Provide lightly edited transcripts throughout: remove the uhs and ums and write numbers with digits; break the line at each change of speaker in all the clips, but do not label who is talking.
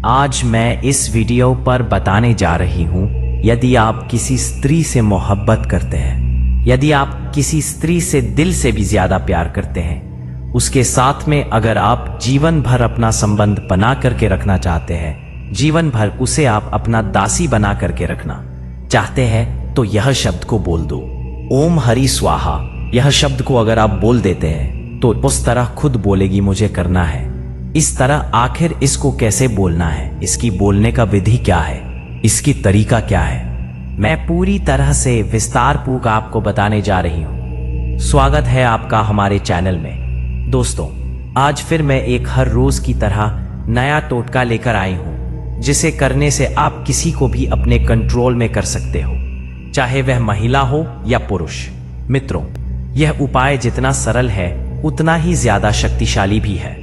आज मैं इस वीडियो पर बताने जा रही हूँ, यदि आप किसी स्त्री से मोहब्बत करते हैं, यदि आप किसी स्त्री से दिल से भी ज्यादा प्यार करते हैं, उसके साथ में अगर आप जीवन भर अपना संबंध बना करके रखना चाहते हैं, जीवन भर उसे आप अपना दासी बना करके रखना चाहते हैं, तो यह शब्द को बोल दो, ओम हरि स्वाहा। यह शब्द को अगर आप बोल देते हैं तो उस तरह खुद बोलेगी मुझे करना है। इस तरह आखिर इसको कैसे बोलना है, इसकी बोलने का विधि क्या है, इसकी तरीका क्या है, मैं पूरी तरह से विस्तार पूर्वक आपको बताने जा रही हूँ। स्वागत है आपका हमारे चैनल में। दोस्तों, आज फिर मैं एक हर रोज की तरह नया टोटका लेकर आई हूँ, जिसे करने से आप किसी को भी अपने कंट्रोल में कर सकते हो, चाहे वह महिला हो या पुरुष। मित्रों, यह उपाय जितना सरल है उतना ही ज्यादा शक्तिशाली भी है।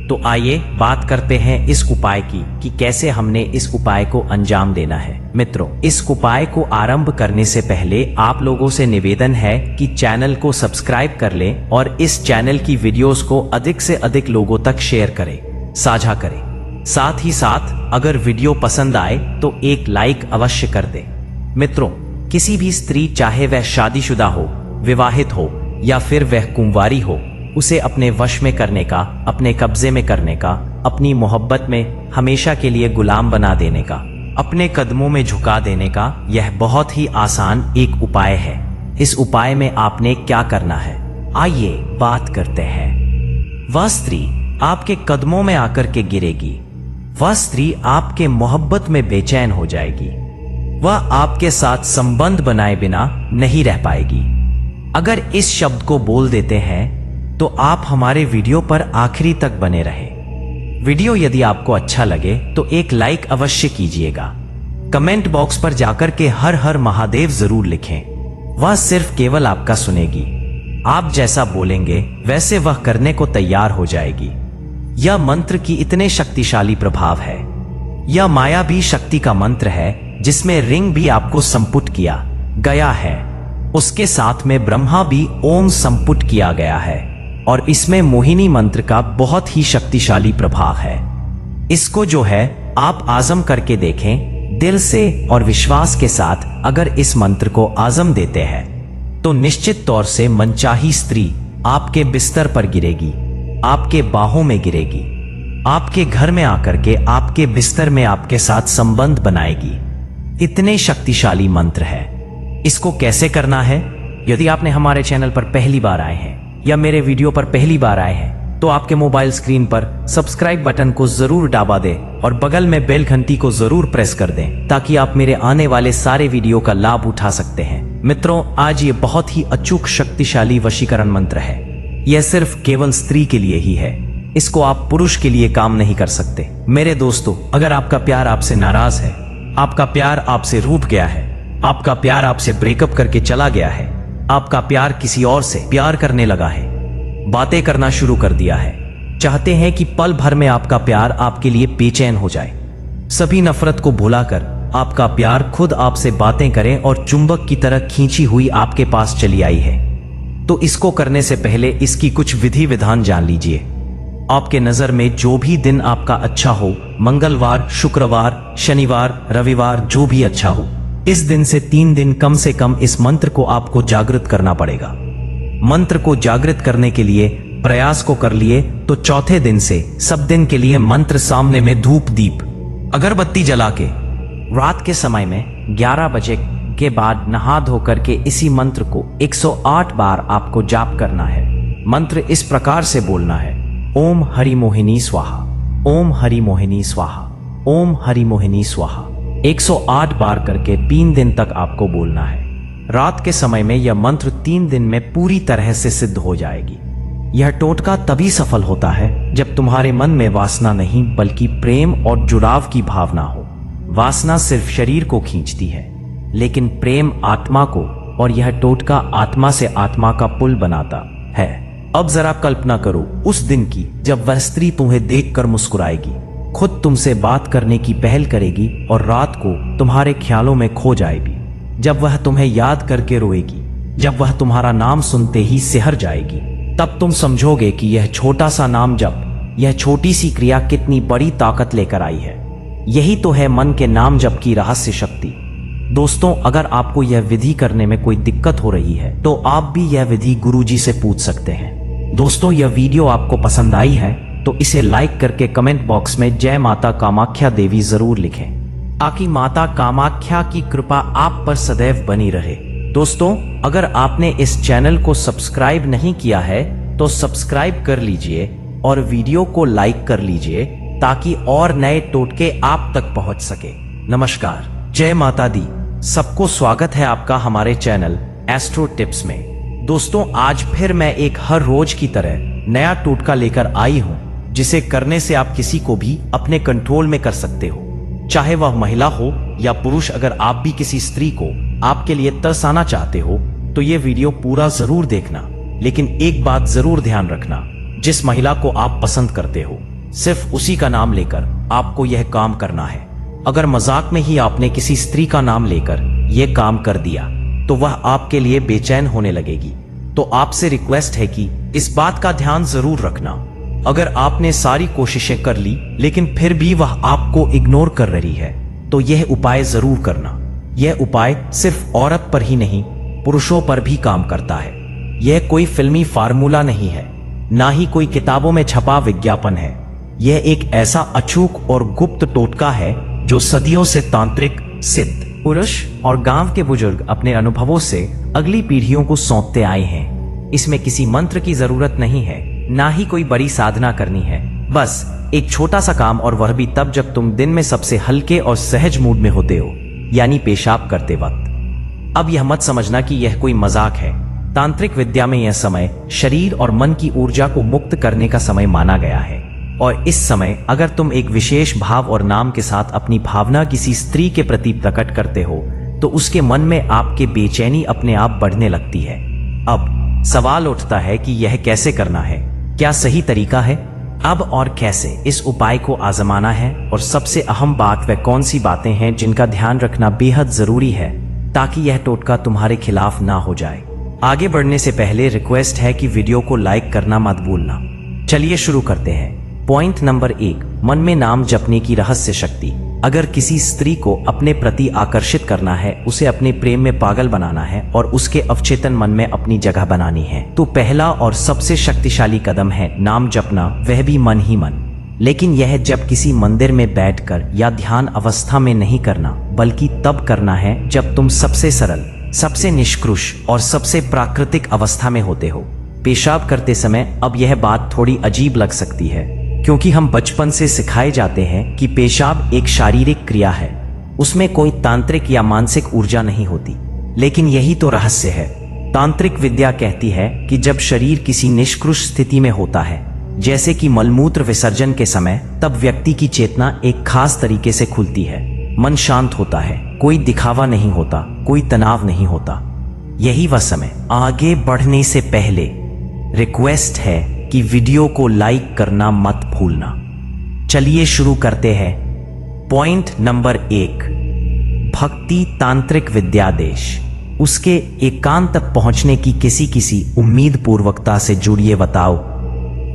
तो आइए बात करते हैं इस उपाय की कि कैसे हमने इस उपाय को अंजाम देना है। मित्रों, इस उपाय को आरंभ करने से पहले आप लोगों से निवेदन है कि चैनल को सब्सक्राइब कर लें और इस चैनल की वीडियोस को अधिक से अधिक लोगों तक शेयर करें, साझा करें। साथ ही साथ अगर वीडियो पसंद आए तो एक लाइक अवश्य कर दें। मित्रों, किसी भी स्त्री, चाहे वह शादीशुदा हो, विवाहित हो या फिर वह कुंवारी हो, उसे अपने वश में करने का, अपने कब्जे में करने का, अपनी मोहब्बत में हमेशा के लिए गुलाम बना देने का, अपने कदमों में झुका देने का यह बहुत ही आसान एक उपाय है। इस उपाय में आपने क्या करना है, आइए बात करते हैं। वह स्त्री आपके कदमों में आकर के गिरेगी, वह स्त्री आपके मोहब्बत में बेचैन हो जाएगी, वह आपके साथ संबंध बनाए बिना नहीं रह पाएगी। अगर इस शब्द को बोल देते हैं तो आप हमारे वीडियो पर आखिरी तक बने रहे। वीडियो यदि आपको अच्छा लगे तो एक लाइक अवश्य कीजिएगा। कमेंट बॉक्स पर जाकर के हर हर महादेव जरूर लिखें। वह सिर्फ केवल आपका सुनेगी। आप जैसा बोलेंगे वैसे वह करने को तैयार हो जाएगी। यह मंत्र की इतने शक्तिशाली प्रभाव है। यह माया भी शक्ति का मंत्र है, जिसमें रिंग भी आपको संपुट किया गया है, उसके साथ में ब्रह्मा भी ओम संपुट किया गया है, और इसमें मोहिनी मंत्र का बहुत ही शक्तिशाली प्रभाव है। इसको जो है आप आज़म करके देखें, दिल से और विश्वास के साथ अगर इस मंत्र को आज़म देते हैं तो निश्चित तौर से मनचाही स्त्री आपके बिस्तर पर गिरेगी, आपके बाहों में गिरेगी, आपके घर में आकर के आपके बिस्तर में आपके साथ संबंध बनाएगी। इतने शक्तिशाली मंत्र है। इसको कैसे करना है? यदि आपने हमारे चैनल पर पहली बार आए हैं या मेरे वीडियो पर पहली बार आए हैं तो आपके मोबाइल स्क्रीन पर सब्सक्राइब बटन को जरूर दबा दें और बगल में बेल घंटी को जरूर प्रेस कर दें, ताकि आप मेरे आने वाले सारे वीडियो का लाभ उठा सकते हैं। मित्रों, आज ये बहुत ही अचूक शक्तिशाली वशीकरण मंत्र है। यह सिर्फ केवल स्त्री के लिए ही है। इसको आप पुरुष के लिए काम नहीं कर सकते। मेरे दोस्तों, अगर आपका प्यार आपसे नाराज है, आपका प्यार आपसे रूठ गया है, आपका प्यार आपसे ब्रेकअप करके चला गया है, आपका प्यार किसी और से प्यार करने लगा है, बातें करना शुरू कर दिया है, चाहते हैं कि पल भर में आपका प्यार आपके लिए बेचैन हो जाए, सभी नफरत को भुलाकर आपका प्यार खुद आपसे बातें करे और चुंबक की तरह खींची हुई आपके पास चली आई है, तो इसको करने से पहले इसकी कुछ विधि विधान जान लीजिए। आपके नजर में जो भी दिन आपका अच्छा हो, मंगलवार, शुक्रवार, शनिवार, रविवार, जो भी अच्छा हो, इस दिन से 3 दिन कम से कम इस मंत्र को आपको जागृत करना पड़ेगा। मंत्र को जागृत करने के लिए प्रयास को कर लिए तो चौथे दिन से सब दिन के लिए मंत्र सामने में धूप दीप अगरबत्ती जला के रात के समय में 11 बजे के बाद नहा धो करके इसी मंत्र को 108 बार आपको जाप करना है। मंत्र इस प्रकार से बोलना है, ओम हरि मोहिनी स्वाहा, ओम हरि मोहिनी स्वाहा, ओम हरि मोहिनी स्वाहा। 108 बार करके 3 दिन तक आपको बोलना है। रात के समय में यह मंत्र 3 दिन में पूरी तरह से सिद्ध हो जाएगी। यह टोटका तभी सफल होता है जब तुम्हारे मन में वासना नहीं बल्कि प्रेम और जुड़ाव की भावना हो। वासना सिर्फ शरीर को खींचती है, लेकिन प्रेम आत्मा को, और यह टोटका आत्मा से आत्मा का पुल बनाता है। अब जरा कल्पना करो उस दिन की जब वह स्त्री तुम्हें देखकर मुस्कुराएगी, खुद तुमसे बात करने की पहल करेगी और रात को तुम्हारे ख्यालों में खो जाएगी, जब वह तुम्हें याद करके रोएगी, जब वह तुम्हारा नाम सुनते ही सिहर जाएगी। तब तुम समझोगे कि यह छोटा सा नाम जप, यह छोटी सी क्रिया कितनी बड़ी ताकत लेकर आई है। यही तो है मन के नाम जप की रहस्य शक्ति। दोस्तों, अगर आपको यह विधि करने में कोई दिक्कत हो रही है तो आप भी यह विधि गुरुजी से पूछ सकते हैं। दोस्तों, यह वीडियो आपको पसंद आई है तो इसे लाइक करके कमेंट बॉक्स में जय माता कामाख्या देवी जरूर लिखें, ताकि माता कामाख्या की कृपा आप पर सदैव बनी रहे। दोस्तों, अगर आपने इस चैनल को सब्सक्राइब नहीं किया है तो सब्सक्राइब कर लीजिए और वीडियो को लाइक कर लीजिए, ताकि और नए टोटके आप तक पहुंच सके। नमस्कार, जय माता दी। सबको स्वागत है आपका हमारे चैनल एस्ट्रो टिप्स में। दोस्तों, आज फिर मैं एक हर रोज की तरह नया टोटका लेकर आई हूं, जिसे करने से आप किसी को भी अपने कंट्रोल में कर सकते हो, चाहे वह महिला हो या पुरुष। अगर आप भी किसी स्त्री को आपके लिए तरसाना चाहते हो तो ये वीडियो पूरा जरूर देखना, लेकिन एक बात जरूर ध्यान रखना, जिस महिला को आप पसंद करते हो सिर्फ उसी का नाम लेकर आपको यह काम करना है। अगर मजाक में ही आपने किसी स्त्री का नाम लेकर यह काम कर दिया तो वह आपके लिए बेचैन होने लगेगी। तो आपसे रिक्वेस्ट है कि इस बात का ध्यान जरूर रखना। अगर आपने सारी कोशिशें कर ली लेकिन फिर भी वह आपको इग्नोर कर रही है तो यह उपाय जरूर करना। यह उपाय सिर्फ औरत पर ही नहीं, पुरुषों पर भी काम करता है। यह कोई फिल्मी फार्मूला नहीं है, ना ही कोई किताबों में छपा विज्ञापन है। यह एक ऐसा अचूक और गुप्त टोटका है जो सदियों से तांत्रिक, सिद्ध पुरुष और गांव के बुजुर्ग अपने अनुभवों से अगली पीढ़ियों को सौंपते आए हैं। इसमें किसी मंत्र की जरूरत नहीं है, ना ही कोई बड़ी साधना करनी है। बस एक छोटा सा काम, और वह भी तब जब तुम दिन में सबसे हल्के और सहज मूड में होते हो, यानी पेशाब करते वक्त। अब यह मत समझना कि यह कोई मजाक है। तांत्रिक विद्या में यह समय शरीर और मन की ऊर्जा को मुक्त करने का समय माना गया है, और इस समय अगर तुम एक विशेष भाव और नाम के साथ अपनी भावना किसी स्त्री के प्रति प्रकट करते हो तो उसके मन में आपके बेचैनी अपने आप बढ़ने लगती है। अब सवाल उठता है कि यह कैसे करना है, क्या सही तरीका है, अब और कैसे इस उपाय को आजमाना है, और सबसे अहम बात वह कौन सी बातें हैं जिनका ध्यान रखना बेहद जरूरी है ताकि यह टोटका तुम्हारे खिलाफ ना हो जाए। आगे बढ़ने से पहले रिक्वेस्ट है कि वीडियो को लाइक करना मत भूलना। चलिए शुरू करते हैं। पॉइंट नंबर 1, मन में नाम जपने की रहस्य शक्ति। अगर किसी स्त्री को अपने प्रति आकर्षित करना है, उसे अपने प्रेम में पागल बनाना है और उसके अवचेतन मन में अपनी जगह बनानी है, तो पहला और सबसे शक्तिशाली कदम है नाम जपना, वह भी मन ही मन। लेकिन यह जब किसी मंदिर में बैठकर या ध्यान अवस्था में नहीं करना, बल्कि तब करना है जब तुम सबसे सरल, सबसे निष्कृष और सबसे प्राकृतिक अवस्था में होते हो। पेशाब करते समय अब यह बात थोड़ी अजीब लग सकती है, क्योंकि हम बचपन से सिखाए जाते हैं कि पेशाब एक शारीरिक क्रिया है, उसमें कोई तांत्रिक या मानसिक ऊर्जा नहीं होती। लेकिन यही तो रहस्य है। तांत्रिक विद्या कहती है कि जब शरीर किसी निष्कृष स्थिति में होता है, जैसे कि मलमूत्र विसर्जन के समय, तब व्यक्ति की चेतना एक खास तरीके से खुलती है। मन शांत होता है, कोई दिखावा नहीं होता, कोई तनाव नहीं होता। यही वह समय। आगे बढ़ने से पहले रिक्वेस्ट है कि वीडियो को लाइक करना मत भूलना। चलिए शुरू करते हैं। पॉइंट नंबर 1, भक्ति तांत्रिक विद्यादेश। उसके एकांत तक पहुंचने की किसी उम्मीद पूर्वकता से जुड़िए। बताओ,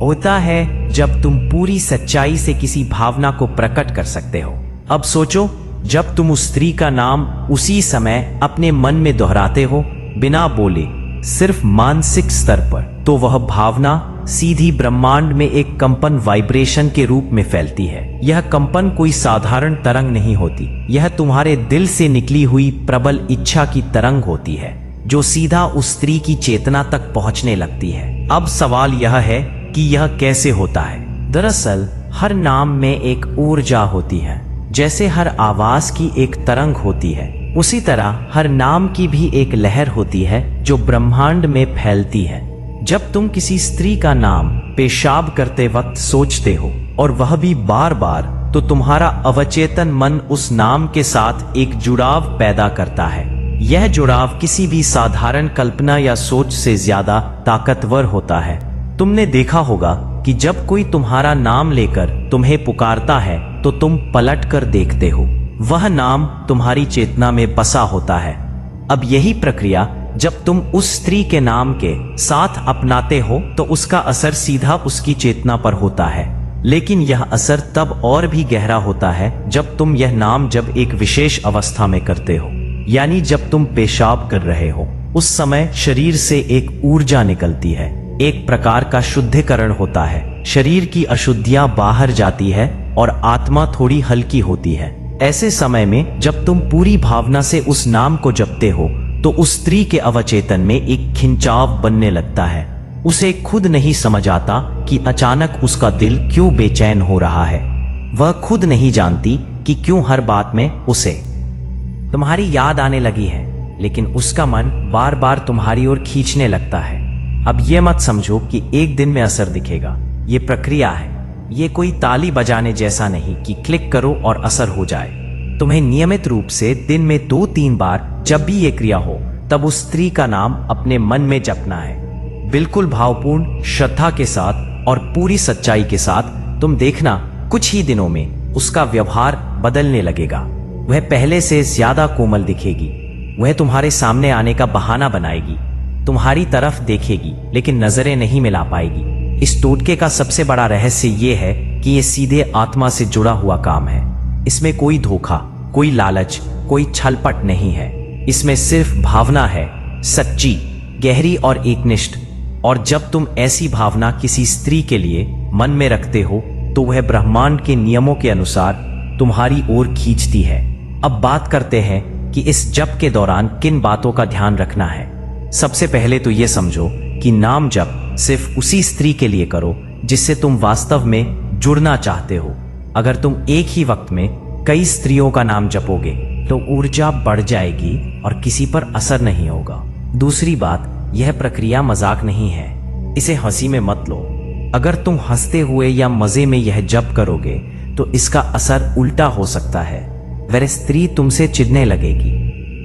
होता है जब तुम पूरी सच्चाई से किसी भावना को प्रकट कर सकते हो। अब सोचो, जब तुम उस स्त्री का नाम उसी समय अपने मन में दोहराते हो, बिना बोले, सिर्फ मानसिक स्तर पर, तो वह भावना सीधी ब्रह्मांड में एक कंपन, वाइब्रेशन के रूप में फैलती है। यह कंपन कोई साधारण तरंग नहीं होती, यह तुम्हारे दिल से निकली हुई प्रबल इच्छा की तरंग होती है, जो सीधा उस स्त्री की चेतना तक पहुंचने लगती है। अब सवाल यह है कि यह कैसे होता है। दरअसल हर नाम में एक ऊर्जा होती है। जैसे हर आवाज की एक तरंग होती है, उसी तरह हर नाम की भी एक लहर होती है जो ब्रह्मांड में फैलती है। जब तुम किसी स्त्री का नाम पेशाब करते वक्त सोचते हो, और वह भी बार बार, तो तुम्हारा अवचेतन मन उस नाम के साथ एक जुड़ाव पैदा करता है। यह जुड़ाव किसी भी साधारण कल्पना या सोच से ज्यादा ताकतवर होता है। तुमने देखा होगा कि जब कोई तुम्हारा नाम लेकर तुम्हें पुकारता है तो तुम पलट कर देखते हो, वह नाम तुम्हारी चेतना में बसा होता है। अब यही प्रक्रिया जब तुम उस स्त्री के नाम के साथ अपनाते हो तो उसका असर सीधा उसकी चेतना पर होता है। लेकिन यह असर तब और भी गहरा होता है जब तुम यह नाम जब एक विशेष अवस्था में करते हो, यानी जब तुम पेशाब कर रहे हो। उस समय शरीर से एक ऊर्जा निकलती है, एक प्रकार का शुद्धिकरण होता है, शरीर की अशुद्धियां बाहर जाती है और आत्मा थोड़ी हल्की होती है। ऐसे समय में जब तुम पूरी भावना से उस नाम को जपते हो तो उस स्त्री के अवचेतन में एक खिंचाव बनने लगता है। उसे खुद नहीं समझ आता कि अचानक उसका दिल क्यों बेचैन हो रहा है। वह खुद नहीं जानती कि क्यों हर बात में उसे तुम्हारी याद आने लगी है, लेकिन उसका मन बार बार तुम्हारी ओर खींचने लगता है। अब यह मत समझो कि एक दिन में असर दिखेगा। ये प्रक्रिया है, ये कोई ताली बजाने जैसा नहीं कि क्लिक करो और असर हो जाए। तुम्हें नियमित रूप से दिन में 2-3 बार जब भी ये क्रिया हो तब उस स्त्री का नाम अपने मन में जपना है, बिल्कुल भावपूर्ण श्रद्धा के साथ और पूरी सच्चाई के साथ। तुम देखना कुछ ही दिनों में उसका व्यवहार बदलने लगेगा। वह पहले से ज्यादा कोमल दिखेगी। वह तुम्हारे सामने आने का बहाना बनाएगी, तुम्हारी तरफ देखेगी लेकिन नजरें नहीं मिला पाएगी। इस टोटके का सबसे बड़ा रहस्य ये है कि ये सीधे आत्मा से जुड़ा हुआ काम है। इसमें कोई धोखा, कोई लालच, कोई छलपट नहीं है। इसमें सिर्फ भावना है, सच्ची, गहरी और एकनिष्ठ। और जब तुम ऐसी भावना किसी स्त्री के लिए मन में रखते हो तो वह ब्रह्मांड के नियमों के अनुसार तुम्हारी ओर खींचती है। अब बात करते हैं कि इस जप के दौरान किन बातों का ध्यान रखना है। सबसे पहले तो यह समझो कि नाम जप सिर्फ उसी स्त्री के लिए करो जिससे तुम वास्तव में जुड़ना चाहते हो। अगर तुम एक ही वक्त में कई स्त्रियों का नाम जपोगे तो ऊर्जा बढ़ जाएगी और किसी पर असर नहीं होगा। दूसरी बात, यह प्रक्रिया मजाक नहीं है, इसे हंसी में मत लो। अगर तुम हंसते हुए या मजे में यह जप करोगे तो इसका असर उल्टा हो सकता है, वह स्त्री तुमसे चिढ़ने लगेगी।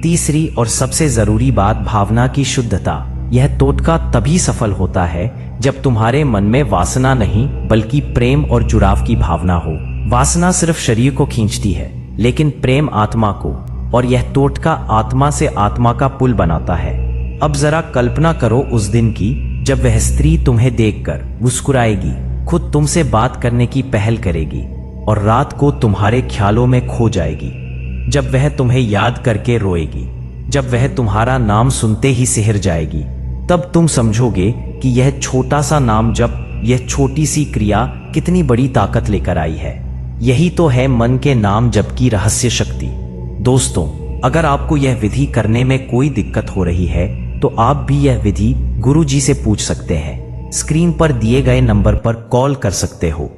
तीसरी और सबसे जरूरी बात, भावना की शुद्धता। यह टोटका तभी सफल होता है जब तुम्हारे मन में वासना नहीं बल्कि प्रेम और जुड़ाव की भावना हो। वासना सिर्फ शरीर को खींचती है लेकिन प्रेम आत्मा को, और यह टोटका आत्मा से आत्मा का पुल बनाता है। अब जरा कल्पना करो उस दिन की जब वह स्त्री तुम्हें देखकर मुस्कुराएगी, खुद तुमसे बात करने की पहल करेगी और रात को तुम्हारे ख्यालों में खो जाएगी। जब वह तुम्हें याद करके रोएगी, जब वह तुम्हारा नाम सुनते ही सिहर जाएगी, तब तुम समझोगे कि यह छोटा सा नाम जप, यह छोटी सी क्रिया कितनी बड़ी ताकत लेकर आई है। यही तो है मन के नाम जप की रहस्य शक्ति। दोस्तों, अगर आपको यह विधि करने में कोई दिक्कत हो रही है तो आप भी यह विधि गुरुजी से पूछ सकते हैं। स्क्रीन पर दिए गए नंबर पर कॉल कर सकते हो।